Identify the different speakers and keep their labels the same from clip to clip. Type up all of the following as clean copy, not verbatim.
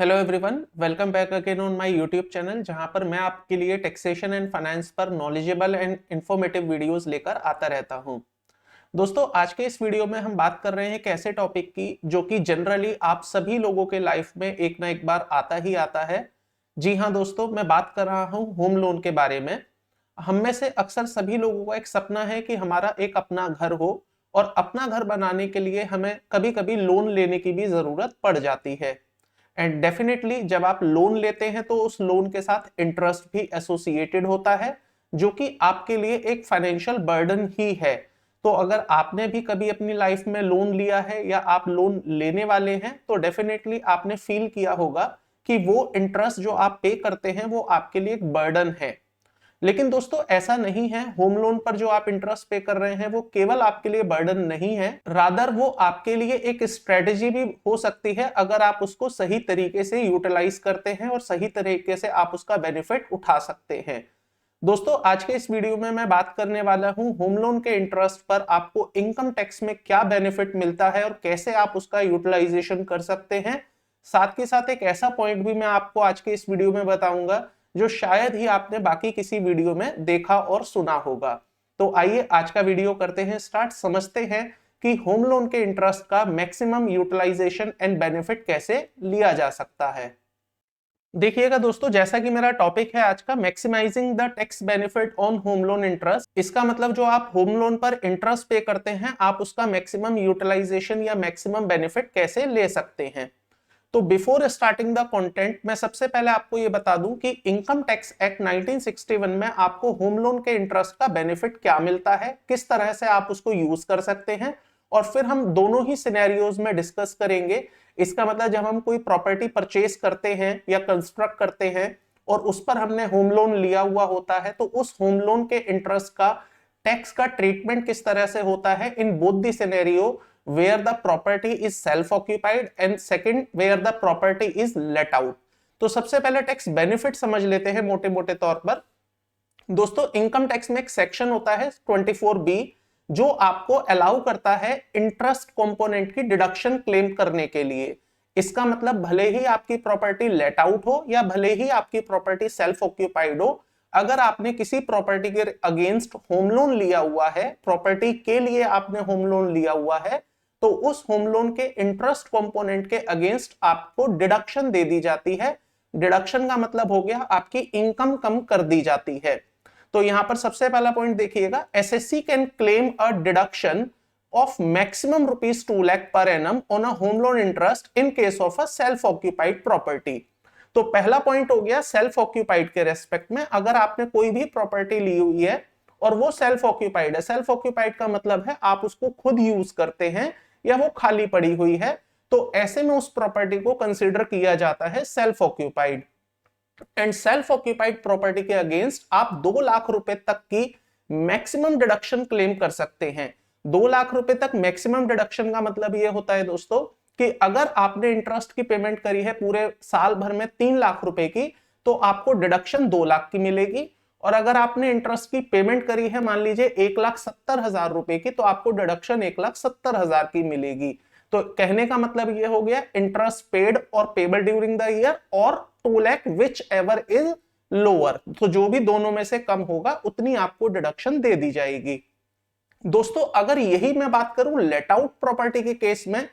Speaker 1: Hello everyone, welcome back again on my YouTube channel, जहां पर मैं आपके लिए टैक्सेशन एंड फाइनेंस पर नॉलेजेबल एंड इंफॉर्मेटिव वीडियोस लेकर आता रहता हूं। दोस्तों, आज के इस वीडियो में हम बात कर रहे हैं एक ऐसे टॉपिक की जो कि जनरली आप सभी लोगों के लाइफ में एक ना एक बार आता ही आता है। जी हां दोस्तों, मैं बात कर रहा हूं होम लोन के बारे में। हम में से अक्सर सभी लोगों का एक सपना है कि हमारा एक अपना घर हो, और अपना घर बनाने के लिए हमें कभी कभी लोन लेने की भी जरूरत पड़ जाती है। एंड डेफिनेटली जब आप लोन लेते हैं तो उस लोन के साथ इंटरेस्ट भी एसोसिएटेड होता है, जो कि आपके लिए एक फाइनेंशियल बर्डन ही है। तो अगर आपने भी कभी अपनी लाइफ में लोन लिया है या आप लोन लेने वाले हैं, तो डेफिनेटली आपने फील किया होगा कि वो इंटरेस्ट जो आप पे करते हैं वो आपके लिए एक बर्डन है। लेकिन दोस्तों, ऐसा नहीं है। होम लोन पर जो आप इंटरेस्ट पे कर रहे हैं वो केवल आपके लिए बर्डन नहीं है, रादर वो आपके लिए एक स्ट्रेटेजी भी हो सकती है अगर आप उसको सही तरीके से यूटिलाइज करते हैं और सही तरीके से आप उसका बेनिफिट उठा सकते हैं। दोस्तों, आज के इस वीडियो में मैं बात करने वाला हूं होम लोन के इंटरेस्ट पर आपको इनकम टैक्स में क्या बेनिफिट मिलता है और कैसे आप उसका यूटिलाइजेशन कर सकते हैं। साथ के साथ एक ऐसा पॉइंट भी मैं आपको आज के इस वीडियो में बताऊंगा जो शायद ही आपने बाकी किसी वीडियो में देखा और सुना होगा। तो आइए आज का वीडियो करते हैं स्टार्ट, समझते हैं कि होम लोन के इंटरेस्ट का मैक्सिमम यूटिलाइजेशन एंड बेनिफिट कैसे लिया जा सकता है। देखिएगा दोस्तों, जैसा कि मेरा टॉपिक है आज का maximising the tax benefit on home loan interest, इसका मतलब जो आप होम लोन पर इंटरेस्ट पे करते हैं आप उसका मैक्सिमम यूटिलाइजेशन या मैक्सिमम बेनिफिट कैसे ले सकते हैं। तो बिफोर स्टार्टिंग द कंटेंट, मैं सबसे पहले आपको यह बता दूं कि इनकम टैक्स एक्ट 1961 में आपको होम लोन के इंटरेस्ट का बेनिफिट क्या मिलता है, किस तरह से आप उसको यूज कर सकते हैं, और फिर हम दोनों ही सिनेरियोज में डिस्कस करेंगे। इसका मतलब जब हम कोई प्रॉपर्टी परचेज करते हैं या कंस्ट्रक्ट करते हैं और उस पर हमने होम लोन लिया हुआ होता है, तो उस होम लोन के इंटरेस्ट का टैक्स का ट्रीटमेंट किस तरह से होता है in both the scenario, where the property is self occupied and second where the property is let out। तो सबसे पहले टैक्स बेनिफिट समझ लेते हैं मोटे मोटे तौर पर। दोस्तों, इनकम टैक्स में एक सेक्शन होता है 24B, जो आपको अलाउ करता है इंटरेस्ट कंपोनेंट की डिडक्शन क्लेम करने के लिए। इसका मतलब भले ही आपकी प्रॉपर्टी लेट आउट हो या भले ही आपकी प्रॉपर्टी सेल्फ ऑक्यूपाइड हो, अगर आपने किसी प्रॉपर्टी के अगेंस्ट होम लोन लिया हुआ है, प्रॉपर्टी के लिए आपने होम लोन लिया हुआ है, तो उस होम लोन के इंटरेस्ट कंपोनेंट के अगेंस्ट आपको डिडक्शन दे दी जाती है। डिडक्शन का मतलब हो गया आपकी इनकम कम कर दी जाती है। तो यहां पर सबसे पहला पॉइंट देखिएगा, SSC can claim a deduction of maximum ₹2 lakh per annum on a home loan interest in case of a self occupied property. तो पहला पॉइंट हो गया सेल्फ ऑक्यूपाइड के रेस्पेक्ट में। अगर आपने कोई भी प्रॉपर्टी ली हुई है और वो सेल्फ ऑक्यूपाइड है, सेल्फ ऑक्यूपाइड का मतलब है आप उसको खुद यूज करते हैं या वो खाली पड़ी हुई है, तो ऐसे में उस प्रॉपर्टी को कंसीडर किया जाता है self occupied. And self occupied property के अगेंस्ट आप 2 लाख रुपए तक की मैक्सिमम डिडक्शन क्लेम कर सकते हैं। 2 लाख रुपए तक मैक्सिमम डिडक्शन का मतलब यह होता है दोस्तों कि अगर आपने इंटरेस्ट की पेमेंट करी है पूरे साल भर में 3 लाख रुपए की, तो आपको डिडक्शन 2 लाख की मिलेगी। और अगर आपने इंटरेस्ट की पेमेंट करी है मान लीजिए 1,70,000 रुपए की, तो आपको डिडक्शन 1,70,000 की मिलेगी। तो कहने का मतलब यह हो गया इंटरेस्ट पेड और पेबल ड्यूरिंग द ईयर और 2 lakh which ever is lower, तो जो भी दोनों में से कम होगा उतनी आपको डिडक्शन दे दी जाएगी। दोस्तों, अगर यही मैं बात करूं लेट आउट प्रॉपर्टी के केस में,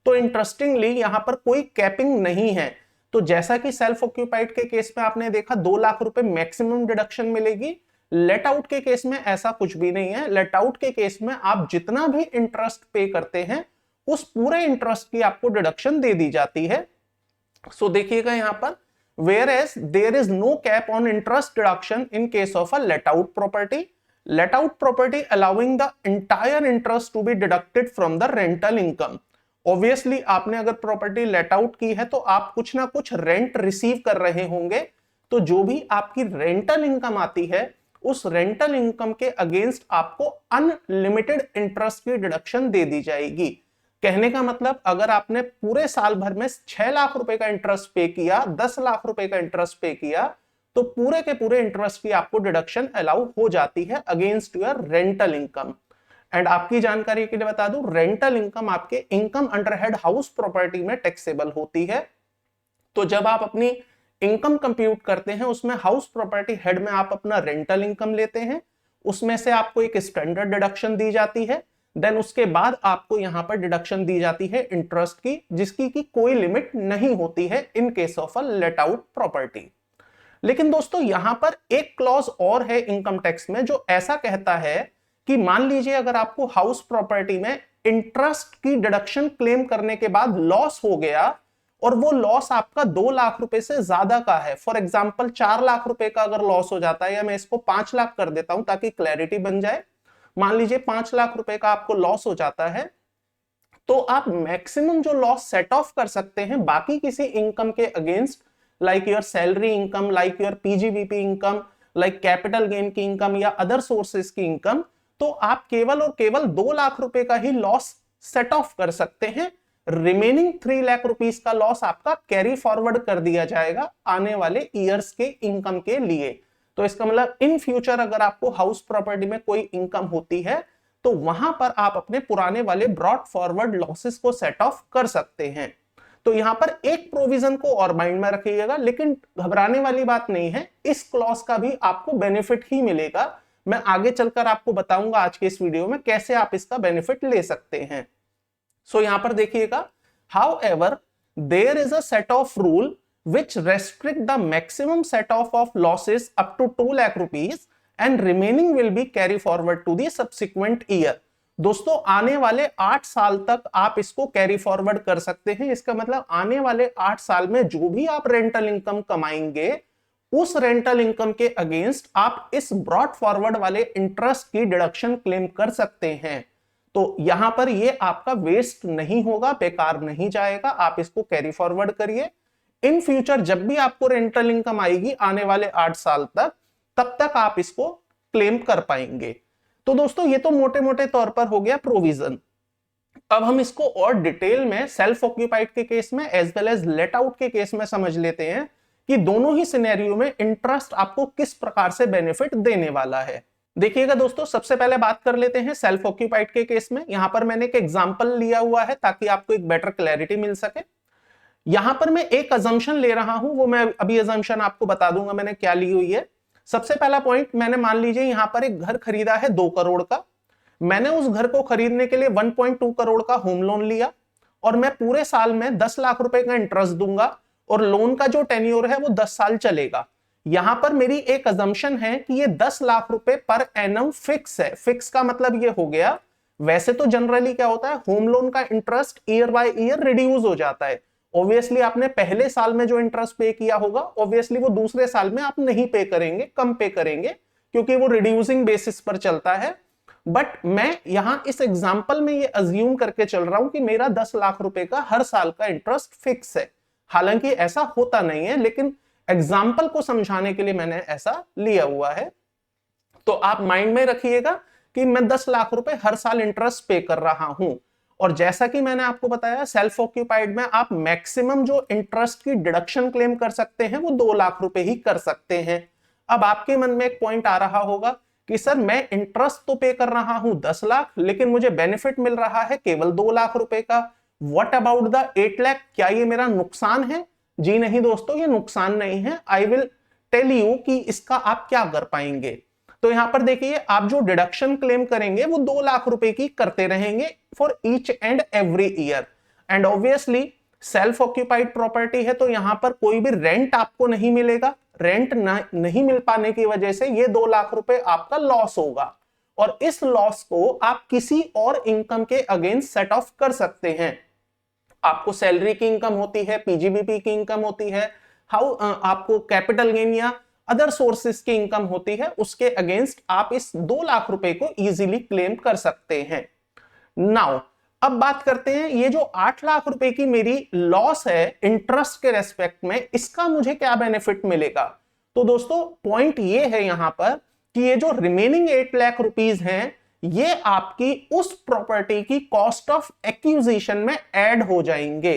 Speaker 1: तो इंटरेस्टिंगली यहां पर कोई कैपिंग नहीं है। तो जैसा कि सेल्फ ऑक्यूपाइड के केस में आपने देखा 2 लाख रुपए मैक्सिमम डिडक्शन मिलेगी, लेट आउट के केस में ऐसा कुछ भी नहीं है। लेट आउट के केस में आप जितना भी इंटरेस्ट पे करते हैं उस पूरे इंटरेस्ट की आपको डिडक्शन दे दी जाती है। सो देखिएगा यहां पर, whereas there is no cap on interest deduction in case of a let out property, let out property allowing the entire interest to be deducted from the rental income। Obviously आपने अगर property let out की है तो आप कुछ ना कुछ rent receive कर रहे होंगे, तो जो भी आपकी रेंटल इनकम आती है उस रेंटल इनकम के अगेंस्ट आपको अनलिमिटेड इंटरेस्ट की डिडक्शन दे दी जाएगी। कहने का मतलब अगर आपने पूरे साल भर में 6 लाख रुपए का इंटरेस्ट पे किया, 10 लाख रुपए का इंटरेस्ट पे किया, तो पूरे के पूरे इंटरेस्ट की आपको डिडक्शन अलाउ हो जाती है against your rental income. And आपकी जानकारी के लिए बता दूं, रेंटल इनकम आपके income under head house property में टैक्सेबल होती है। तो जब आप अपनी इनकम कंप्यूट करते हैं उसमें हाउस प्रॉपर्टी हेड में आप अपना रेंटल इनकम लेते हैं, उसमें से आपको एक स्टैंडर्ड डिडक्शन दी जाती है, देन उसके बाद आपको यहां पर डिडक्शन दी जाती है इंटरेस्ट की, जिसकी की कोई लिमिट नहीं होती है इन case of a let out property. लेकिन दोस्तों यहां पर एक क्लॉज और है इनकम टैक्स में जो ऐसा कहता है कि मान लीजिए अगर आपको हाउस प्रॉपर्टी में इंटरेस्ट की डिडक्शन क्लेम करने के बाद लॉस हो गया और वो लॉस आपका 2 लाख रुपए से ज्यादा का है, फॉर एग्जांपल 4 लाख रुपए का अगर लॉस हो जाता है, या मैं इसको 5 लाख कर देता हूं ताकि क्लैरिटी बन जाए, मान लीजिए 5 लाख रुपए का आपको लॉस हो जाता है, तो आप मैक्सिमम जो लॉस सेट ऑफ कर सकते हैं बाकी किसी इनकम के against, like your salary income, like your PGBP income, like capital gain की इनकम या अदर सोर्सेस की इनकम, तो आप केवल और केवल 2 लाख रुपए का ही लॉस सेट ऑफ कर सकते हैं। रिमेनिंग 3 लाख रुपीस का लॉस आपका कैरी फॉरवर्ड कर दिया जाएगा आने वाले ईयर्स के इनकम के लिए। तो इसका मतलब इन फ्यूचर अगर आपको हाउस प्रॉपर्टी में कोई इनकम होती है तो वहां पर आप अपने पुराने वाले ब्रॉड फॉरवर्ड लॉसेस को सेट ऑफ कर सकते हैं। तो यहां पर एक प्रोविजन को और माइंड में रखिएगा, लेकिन घबराने वाली बात नहीं है, इस क्लॉज का भी आपको बेनिफिट ही मिलेगा। मैं आगे चलकर आपको बताऊंगा आज के इस वीडियो में कैसे आप इसका बेनिफिट ले सकते हैं। सो यहां पर देखिएगा, however there is a set of rule which restrict the maximum set off of losses up to 2 lakh rupees and remaining will be carry forward to the subsequent year। दोस्तों आने वाले 8 साल तक आप इसको कैरी फॉरवर्ड कर सकते हैं। इसका मतलब आने वाले 8 साल में जो भी आप रेंटल इनकम कमाएंगे उस रेंटल इनकम के अगेंस्ट आप इस ब्रॉड फॉरवर्ड वाले इंटरेस्ट की डिडक्शन क्लेम कर सकते हैं। तो यहां पर ये आपका वेस्ट नहीं होगा, बेकार नहीं जाएगा, आप इसको कैरी फॉरवर्ड करिए। इन फ्यूचर जब भी आपको रेंटल इनकम आएगी आने वाले 8 साल तक, तब तक आप इसको क्लेम कर पाएंगे। तो दोस्तों ये तो मोटे मोटे तौर पर हो गया प्रोविजन। अब हम इसको और डिटेल में सेल्फ ऑक्यूपाइड के केस में as well as let out के केस में समझ लेते हैं कि दोनों ही सिनेरियो में इंटरेस्ट आपको किस प्रकार से बेनिफिट देने वाला है। देखिएगा दोस्तों, सबसे पहले बात कर लेते हैं सेल्फ ऑक्यूपाइड के केस में। यहां पर मैंने एक एग्जांपल लिया हुआ है ताकि आपको एक बेटर क्लैरिटी मिल सके। यहां पर मैं एक अजम्पशन ले रहा हूं, वो मैं अभी अजम्पशन आपको बता दूंगा मैंने क्या ली हुई है। सबसे पहला पॉइंट, मैंने मान लीजिए यहां पर एक घर खरीदा है 2 करोड़ का। मैंने उस घर को खरीदने के लिए 1.2 करोड़ का होम लोन लिया और मैं पूरे साल में 10 लाख रुपए का इंटरेस्ट दूंगा और लोन का जो टेन्योर है वो 10 साल चलेगा। यहां पर मेरी एक अजम्पशन है कि ये 10 लाख रुपए पर एनम फिक्स है। फिक्स का मतलब ये हो गया, वैसे तो जनरली क्या होता है, होम लोन का interest year by year reduce हो जाता है। ऑब्वियसली आपने पहले साल में जो इंटरेस्ट पे किया होगा ऑब्वियसली वो दूसरे साल में आप नहीं पे करेंगे, कम पे करेंगे, क्योंकि वो रिड्यूसिंग बेसिस पर चलता है। बट मैं यहां इस एग्जांपल में ये अज्यूम करके चल रहा हूं कि मेरा 10 लाख रुपए का हर साल का इंटरेस्ट फिक्स है। हालांकि ऐसा होता नहीं है, लेकिन एग्जाम्पल को समझाने के लिए मैंने ऐसा लिया हुआ है। तो आप माइंड में रखिएगा कि मैं 10 लाख रुपए हर साल इंटरेस्ट पे कर रहा हूं। और जैसा कि मैंने आपको बताया सेल्फ ऑक्यूपाइड में आप मैक्सिमम जो इंटरेस्ट की डिडक्शन क्लेम कर सकते हैं वो 2 लाख रुपए ही कर सकते हैं। अब आपके मन में एक पॉइंट आ रहा होगा कि सर मैं इंटरेस्ट तो पे कर रहा हूं 10 लाख, लेकिन मुझे बेनिफिट मिल रहा है केवल 2 लाख रुपए का। व्हाट अबाउट द 8 लाख, क्या ये मेरा नुकसान है? जी नहीं दोस्तों, ये नुकसान नहीं है। आई विल टेल यू कि इसका आप क्या कर पाएंगे। तो यहां पर देखिए, आप जो डिडक्शन क्लेम करेंगे वो 2 लाख रुपए की करते रहेंगे for each and every year. And obviously self occupied property है तो यहां पर कोई भी रेंट आपको नहीं मिलेगा। रेंट नहीं मिल पाने की वजह से ये 2 लाख रुपए आपका लॉस होगा और इस लॉस को आप किसी और इनकम के अगेंस्ट सेट ऑफ कर सकते हैं। आपको सैलरी की इनकम होती है, पीजीबीपी की इनकम होती है, आपको कैपिटल गेन या अदर सोर्सेस की इनकम होती है, उसके अगेंस्ट आप इस 2 लाख रुपए को इजीली क्लेम कर सकते हैं। नाउ अब बात करते हैं, ये जो 8 लाख रुपए की मेरी लॉस है इंटरेस्ट के रेस्पेक्ट में, इसका मुझे क्या बेनिफिट मिलेगा। तो दोस्तों पॉइंट ये है यहां पर कि ये जो रिमेनिंग 8 लाख रुपीज हैं ये आपकी उस प्रॉपर्टी की कॉस्ट ऑफ एक्विजिशन में ऐड हो जाएंगे।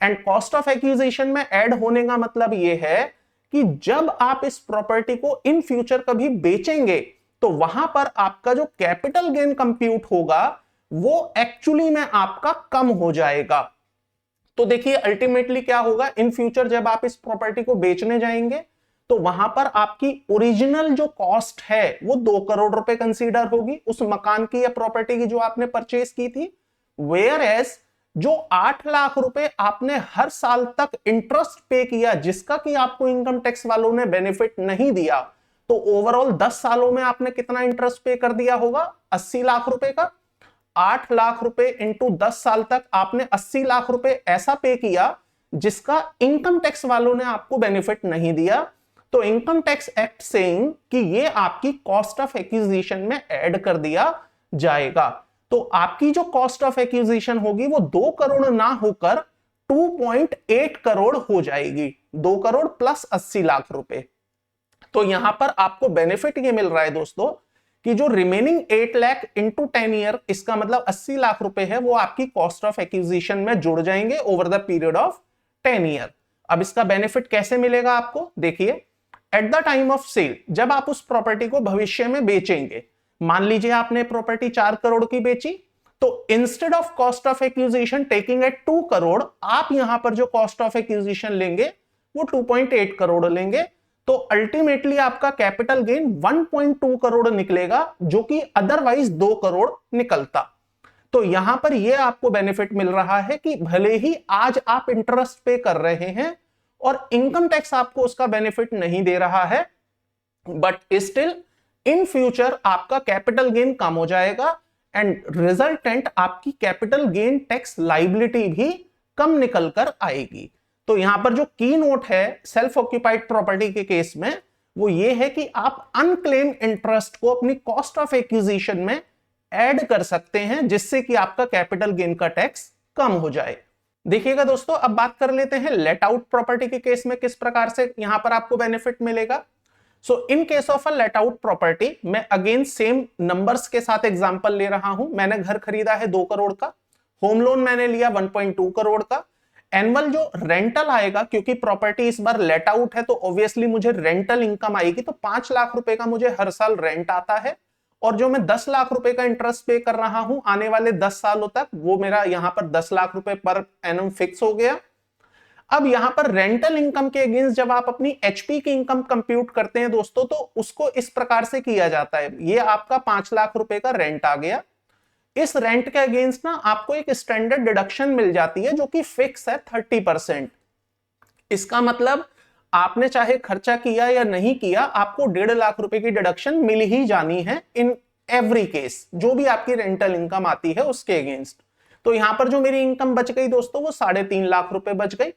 Speaker 1: एंड कॉस्ट ऑफ एक्विजिशन में ऐड होने का मतलब ये है कि जब आप इस प्रॉपर्टी को इन फ्यूचर कभी बेचेंगे तो वहां पर आपका जो कैपिटल गेन कंप्यूट होगा वो एक्चुअली में आपका कम हो जाएगा। तो देखिए अल्टीमेटली क्या होगा, इन फ्यूचर जब आप इस प्रॉपर्टी को बेचने जाएंगे तो वहां पर आपकी ओरिजिनल जो कॉस्ट है वो 2 करोड़ रुपए कंसीडर होगी उस मकान की या प्रॉपर्टी की जो आपने परचेज की थी। वेयर एज जो 8 लाख रुपए आपने हर साल तक इंटरेस्ट पे किया जिसका कि आपको इनकम टैक्स वालों ने बेनिफिट नहीं दिया, तो ओवरऑल 10 सालों में आपने कितना इंटरेस्ट पे कर दिया होगा, 80 लाख रुपए का। 8 लाख रुपए इंटू 10 साल तक आपने 80 लाख रुपए ऐसा पे किया जिसका इनकम टैक्स वालों ने आपको बेनिफिट नहीं दिया। तो इनकम टैक्स एक्ट सेइंग कि ये आपकी कॉस्ट ऑफ एक्विजिशन में ऐड कर दिया जाएगा। तो आपकी जो कॉस्ट ऑफ एक्विजिशन होगी वो 2 करोड़ ना होकर 2.8 करोड़ हो जाएगी, 2 करोड़ प्लस 80 लाख रुपए। तो यहां पर आपको बेनिफिट ये मिल रहा है दोस्तों कि जो रिमेनिंग 8 लाख इंटू 10 ईयर, इसका मतलब 80 लाख रुपए है, वो आपकी कॉस्ट ऑफ एक्विजिशन में जुड़ जाएंगे over the period of 10 year. अब इसका बेनिफिट कैसे मिलेगा आपको, देखिए at the time of sale, जब आप उस प्रॉपर्टी को भविष्य में बेचेंगे, मान लीजिए आपने प्रॉपर्टी 4 करोड़ की बेची, तो instead of cost of acquisition taking at 2 crore, आप यहां पर जो कॉस्ट ऑफ एक्विजिशन लेंगे वो 2.8 करोड़ लेंगे। तो अल्टीमेटली आपका कैपिटल गेन 1.2 करोड़ निकलेगा, जो कि अदरवाइज 2 करोड़ निकलता। तो यहां पर यह आपको बेनिफिट मिल रहा है कि भले ही आज आप इंटरेस्ट पे कर रहे हैं और इनकम टैक्स आपको उसका बेनिफिट नहीं दे रहा है, बट स्टिल इन फ्यूचर आपका कैपिटल गेन कम हो जाएगा एंड रिजल्टेंट आपकी कैपिटल गेन टैक्स लाइबिलिटी भी कम निकल कर आएगी। तो यहां पर जो की नोट है सेल्फ ऑक्यूपाइड प्रॉपर्टी के केस में वो ये है कि आप अनक्लेम इंटरेस्ट को अपनी कॉस्ट ऑफ एक्विजिशन में ऐड कर सकते हैं, जिससे कि आपका कैपिटल गेन का टैक्स कम हो जाए। देखिएगा दोस्तों, अब बात कर लेते हैं लेट आउट प्रॉपर्टी के केस में किस प्रकार से यहां पर आपको बेनिफिट मिलेगा। So in case of a let out property, मैं अगेन सेम नंबर्स के साथ एग्जांपल ले रहा हूं। मैंने घर खरीदा है 2 करोड़ का, होम लोन मैंने लिया 1.2 करोड़ का। एनुअल जो रेंटल आएगा, क्योंकि प्रॉपर्टी इस बार लेट आउट है तो ऑब्वियसली मुझे रेंटल इनकम आएगी, तो 5 लाख रुपए का मुझे हर साल रेंट आता है। और जो मैं 10 लाख रुपए का इंटरेस्ट पे कर रहा हूं आने वाले 10 सालों तक, वो मेरा यहां पर 10 लाख रुपए पर एनम फिक्स हो गया। अब यहां पर रेंटल इनकम के अगेंस्ट जब आप अपनी एचपी की इनकम कंप्यूट करते हैं दोस्तों, तो उसको इस प्रकार से किया जाता है। ये आपका 5 लाख रुपए का रेंट आ गया, इस रेंट के अगेंस्ट ना आपको एक स्टैंडर्ड डिडक्शन मिल जाती है जो कि फिक्स है 30%। इसका मतलब आपने चाहे खर्चा किया या नहीं किया, आपको 1.5 लाख रुपए की डिडक्शन मिल ही जानी है इन एवरी केस, जो भी आपकी रेंटल इनकम आती है उसके अगेंस्ट। तो यहां पर जो मेरी इनकम बच गई दोस्तों वो 3.5 लाख रुपए बच गई।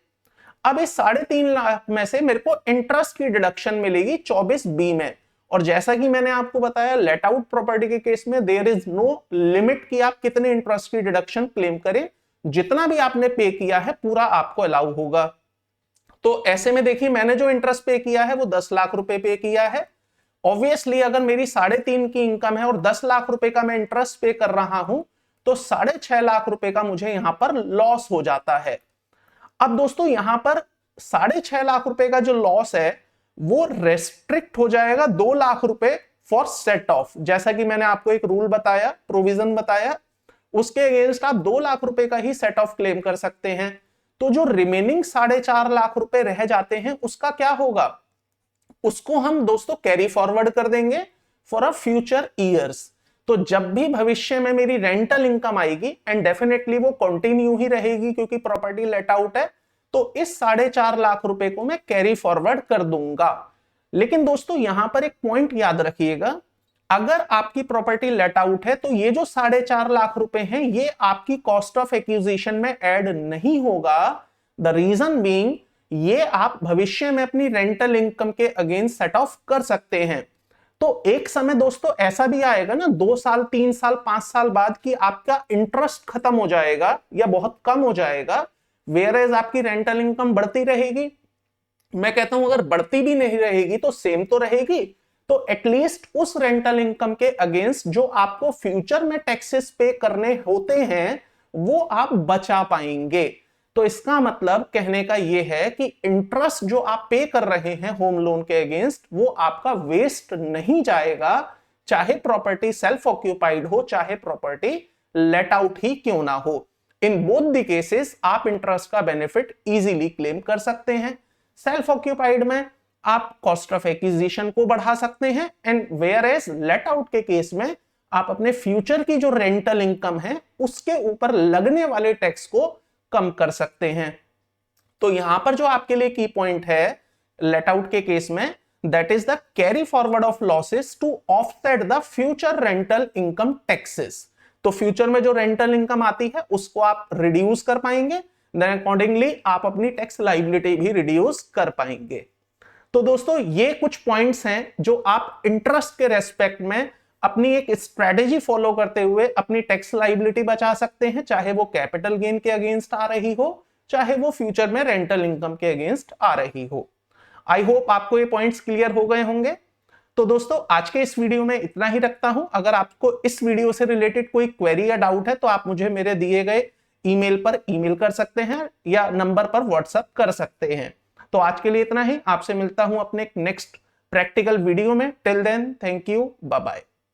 Speaker 1: अब इस 3.5 लाख में से मेरे को इंटरेस्ट की डिडक्शन मिलेगी 24B में। और जैसा कि मैंने आपको बताया लेट आउट प्रॉपर्टी के केस में देयर इज नो लिमिट कि आप कितने इंटरेस्ट की डिडक्शन क्लेम करें, जितना भी आपने पे किया है पूरा आपको अलाउ होगा। तो ऐसे में देखिए मैंने जो इंटरेस्ट पे किया है वो 10 लाख रुपए पे किया है। ऑब्वियसली अगर मेरी 3.5 की इनकम है और 10 लाख रुपए का मैं इंटरेस्ट पे कर रहा हूं, तो 6.5 लाख रुपए का मुझे यहां पर लॉस हो जाता है। अब दोस्तों यहां पर 6.5 लाख रुपए का जो लॉस है वो रेस्ट्रिक्ट हो जाएगा 2 लाख रुपए फॉर सेट ऑफ। जैसा कि मैंने आपको एक रूल बताया, प्रोविजन बताया, उसके अगेंस्ट आप 2 लाख रुपए का ही सेट ऑफ क्लेम कर सकते हैं। तो जो रिमेनिंग 4.5 लाख रुपए रह जाते हैं उसका क्या होगा, उसको हम दोस्तों कैरी फॉरवर्ड कर देंगे फॉर अ फ्यूचर ईयर्स। तो जब भी भविष्य में मेरी रेंटल इनकम आएगी, एंड डेफिनेटली वो कंटिन्यू ही रहेगी क्योंकि प्रॉपर्टी लेट आउट है, तो इस 4.5 लाख रुपए को मैं कैरी फॉरवर्ड कर दूंगा। लेकिन दोस्तों यहां पर एक पॉइंट याद रखिएगा, अगर आपकी प्रॉपर्टी लेट आउट है तो ये जो 4.5 लाख रुपए हैं ये आपकी कॉस्ट ऑफ एक्विजिशन में ऐड नहीं होगा। द रीजन बीइंग ये आप भविष्य में अपनी रेंटल इनकम के अगेंस्ट सेट ऑफ कर सकते हैं। तो एक समय दोस्तों ऐसा भी आएगा ना 2 साल 3 साल 5 साल बाद कि आपका इंटरेस्ट खत्म हो जाएगा या बहुत कम हो जाएगा, वेयर एज आपकी रेंटल इनकम बढ़ती रहेगी। मैं कहता हूं अगर बढ़ती भी नहीं रहेगी तो सेम तो रहेगी, तो एटलीस्ट उस रेंटल इनकम के अगेंस्ट जो आपको फ्यूचर में टैक्सेस पे करने होते हैं वो आप बचा पाएंगे। तो इसका मतलब कहने का यह है कि इंटरेस्ट जो आप पे कर रहे हैं होम लोन के अगेंस्ट वो आपका वेस्ट नहीं जाएगा, चाहे प्रॉपर्टी सेल्फ ऑक्यूपाइड हो चाहे प्रॉपर्टी लेट आउट ही क्यों ना हो। इन बोथ द केसेस आप इंटरेस्ट का बेनिफिट इजीली क्लेम कर सकते हैं। सेल्फ ऑक्यूपाइड में आप कॉस्ट ऑफ एक्विजिशन को बढ़ा सकते हैं, and where as let out के केस में आप अपने फ्यूचर की जो रेंटल इनकम है उसके ऊपर लगने वाले टैक्स को कम कर सकते हैं। तो यहां पर जो आपके लिए की पॉइंट है लेट आउट के केस में, that is the carry forward of losses to offset the future rental income taxes. तो फ्यूचर में जो रेंटल इनकम आती है उसको आप रिड्यूस कर पाएंगे, देन अकॉर्डिंगली आप अपनी टैक्स लायबिलिटी भी रिड्यूस कर पाएंगे। तो दोस्तों ये कुछ पॉइंट्स हैं जो आप इंटरेस्ट के रेस्पेक्ट में अपनी एक स्ट्रेटेजी फॉलो करते हुए अपनी टैक्स लायबिलिटी बचा सकते हैं, चाहे वो कैपिटल गेन के अगेंस्ट आ रही हो, चाहे वो फ्यूचर में रेंटल इनकम के अगेंस्ट आ रही हो। आई होप आपको ये पॉइंट्स क्लियर हो गए होंगे। तो दोस्तों आज के इस वीडियो में इतना ही रखता हूं। अगर आपको इस वीडियो से रिलेटेड कोई क्वेरी या डाउट है तो आप मुझे मेरे दिए गए ईमेल पर ईमेल कर सकते हैं या नंबर पर व्हाट्सएप कर सकते हैं। तो आज के लिए इतना ही, आपसे मिलता हूं अपने नेक्स्ट प्रैक्टिकल वीडियो में। Till then, thank you, bye bye.